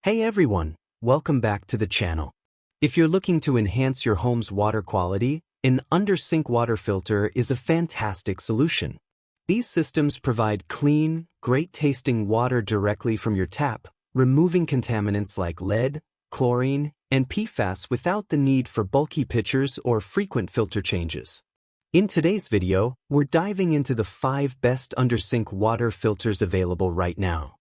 Hey everyone, welcome back to the channel. If you're looking to enhance your home's water quality, an under-sink water filter is a fantastic solution. These systems provide clean, great-tasting water directly from your tap, removing contaminants like lead, chlorine, and PFAS without the need for bulky pitchers or frequent filter changes. In today's video, we're diving into the 5 best under-sink water filters available right now.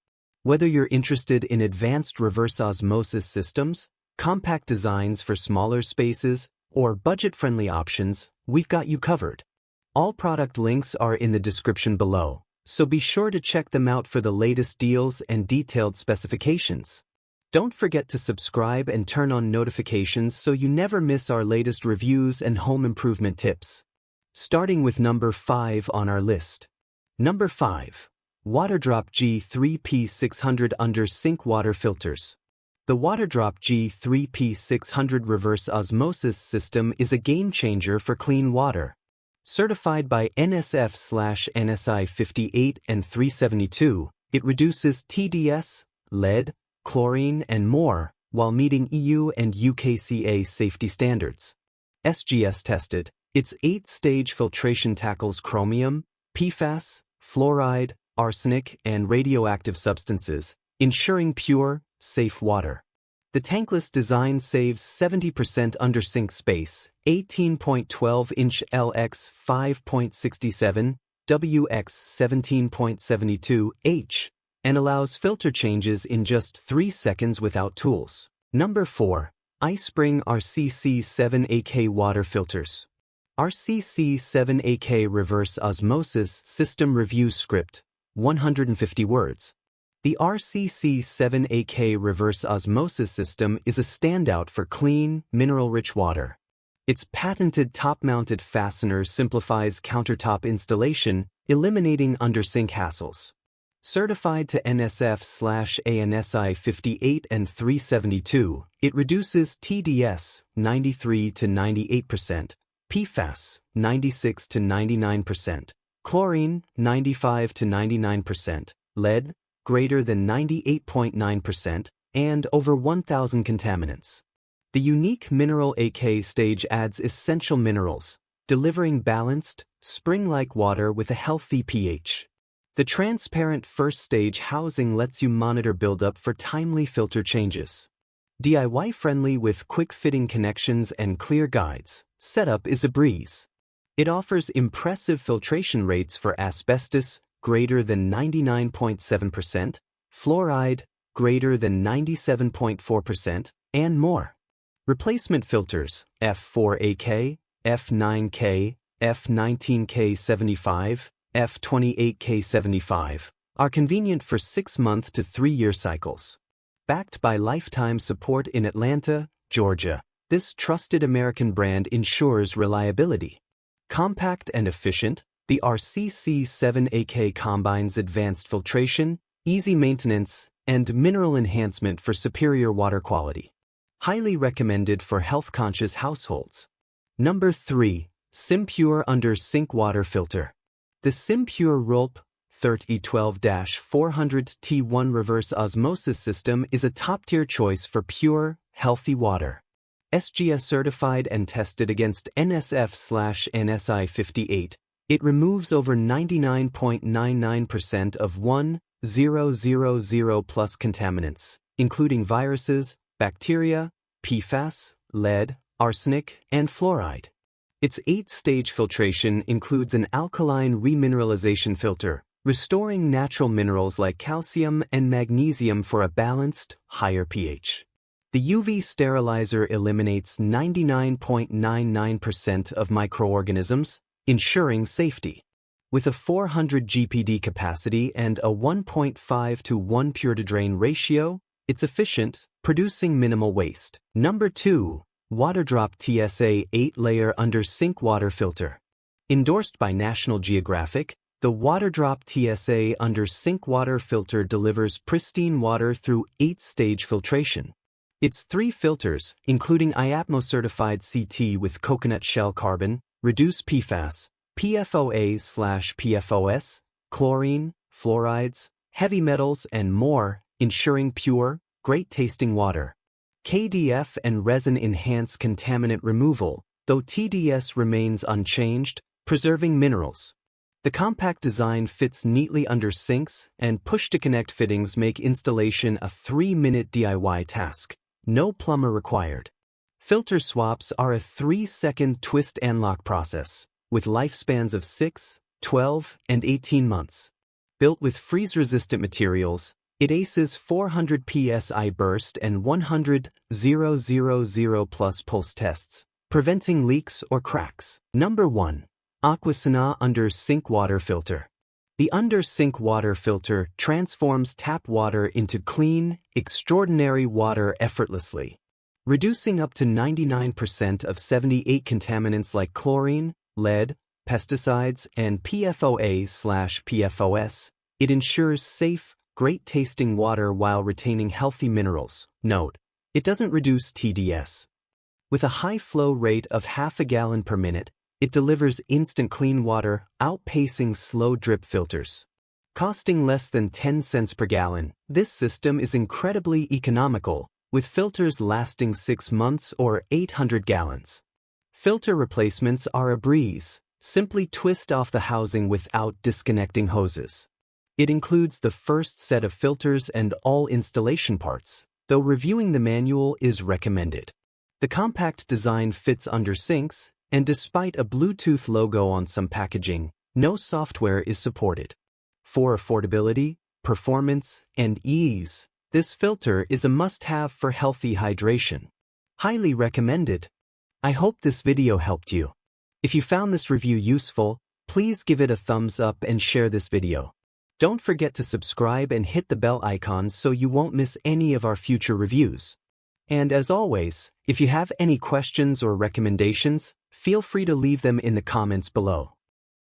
Whether you're interested in advanced reverse osmosis systems, compact designs for smaller spaces, or budget-friendly options, we've got you covered. All product links are in the description below, so be sure to check them out for the latest deals and detailed specifications. Don't forget to subscribe and turn on notifications so you never miss our latest reviews and home improvement tips. Starting with number 5 on our list. Number 5. Waterdrop G3P600 Under-Sink Water Filters. The Waterdrop G3P600 Reverse Osmosis System is a game-changer for clean water. Certified by NSF/NSI 58 and 372, it reduces TDS, lead, chlorine, and more, while meeting EU and UKCA safety standards. SGS tested, its 8-stage filtration tackles chromium, PFAS, fluoride, arsenic, and radioactive substances, ensuring pure, safe water. The tankless design saves 70% under-sink space, 18.12-inch LX 5.67, WX 17.72 H, and allows filter changes in just 3 seconds without tools. Number 4. iSpring RCC7AK Water Filters. RCC7AK Reverse Osmosis System Review Script, 150 words. The RCC7AK Reverse Osmosis System is a standout for clean, mineral-rich water. Its patented top-mounted fastener simplifies countertop installation, eliminating under-sink hassles. Certified to NSF/ANSI 58 and 372, it reduces TDS 93 to 98%, PFAS 96 to 99%, chlorine 95 to 99%, lead greater than 98.9%, and over 1,000 contaminants. The unique Mineral AK stage adds essential minerals, delivering balanced, spring-like water with a healthy pH. The transparent first stage housing lets you monitor buildup for timely filter changes. DIY-friendly with quick-fitting connections and clear guides, setup is a breeze. It offers impressive filtration rates for asbestos, greater than 99.7%, fluoride, greater than 97.4%, and more. Replacement filters, F4AK, F9K, F19K75, F28K75, are convenient for 6-month to 3-year cycles. Backed by lifetime support in Atlanta, Georgia, this trusted American brand ensures reliability. Compact and efficient, the RCC7AK combines advanced filtration, easy maintenance, and mineral enhancement for superior water quality. Highly recommended for health-conscious households. Number 3. SimPure Under-Sink Water Filter. The SimPure RULP 3012-400T1 Reverse Osmosis System is a top-tier choice for pure, healthy water. SGS certified and tested against NSF/NSI 58, it removes over 99.99% of 1,000+ contaminants, including viruses, bacteria, PFAS, lead, arsenic, and fluoride. Its 8-stage filtration includes an alkaline remineralization filter, restoring natural minerals like calcium and magnesium for a balanced, higher pH. The UV sterilizer eliminates 99.99% of microorganisms, ensuring safety. With a 400 GPD capacity and a 1.5 to 1 pure-to-drain ratio, it's efficient, producing minimal waste. Number 2. Waterdrop TSA 8-Layer Under-Sink Water Filter. Endorsed by National Geographic, the Waterdrop TSA Under-Sink Water Filter delivers pristine water through 8-stage filtration. Its 3 filters, including IAPMO-certified CT with coconut shell carbon, reduce PFAS, PFOA/PFOS, chlorine, fluorides, heavy metals, and more, ensuring pure, great tasting water. KDF and resin enhance contaminant removal, though TDS remains unchanged, preserving minerals. The compact design fits neatly under sinks, and push-to-connect fittings make installation a 3-minute DIY task. No plumber required. Filter swaps are a 3-second twist and lock process, with lifespans of 6, 12, and 18 months. Built with freeze-resistant materials, it aces 400 psi burst and 100,000 plus pulse tests, preventing leaks or cracks. Number 1. Aquasana Under-Sink Water Filter. The under-sink water filter transforms tap water into clean, extraordinary water effortlessly, reducing up to 99% of 78 contaminants like chlorine, lead, pesticides, and PFOA/PFOS. It ensures safe, great-tasting water while retaining healthy minerals. Note: it doesn't reduce TDS. With a high flow rate of half a gallon per minute, it delivers instant clean water, outpacing slow drip filters. Costing less than 10 cents per gallon, this system is incredibly economical, with filters lasting 6 months or 800 gallons. Filter replacements are a breeze. Simply twist off the housing without disconnecting hoses. It includes the first set of filters and all installation parts, though reviewing the manual is recommended. The compact design fits under sinks, and despite a Bluetooth logo on some packaging, no software is supported. For affordability, performance, and ease, this filter is a must-have for healthy hydration. Highly recommended. I hope this video helped you. If you found this review useful, please give it a thumbs up and share this video. Don't forget to subscribe and hit the bell icon so you won't miss any of our future reviews. And as always, if you have any questions or recommendations, feel free to leave them in the comments below.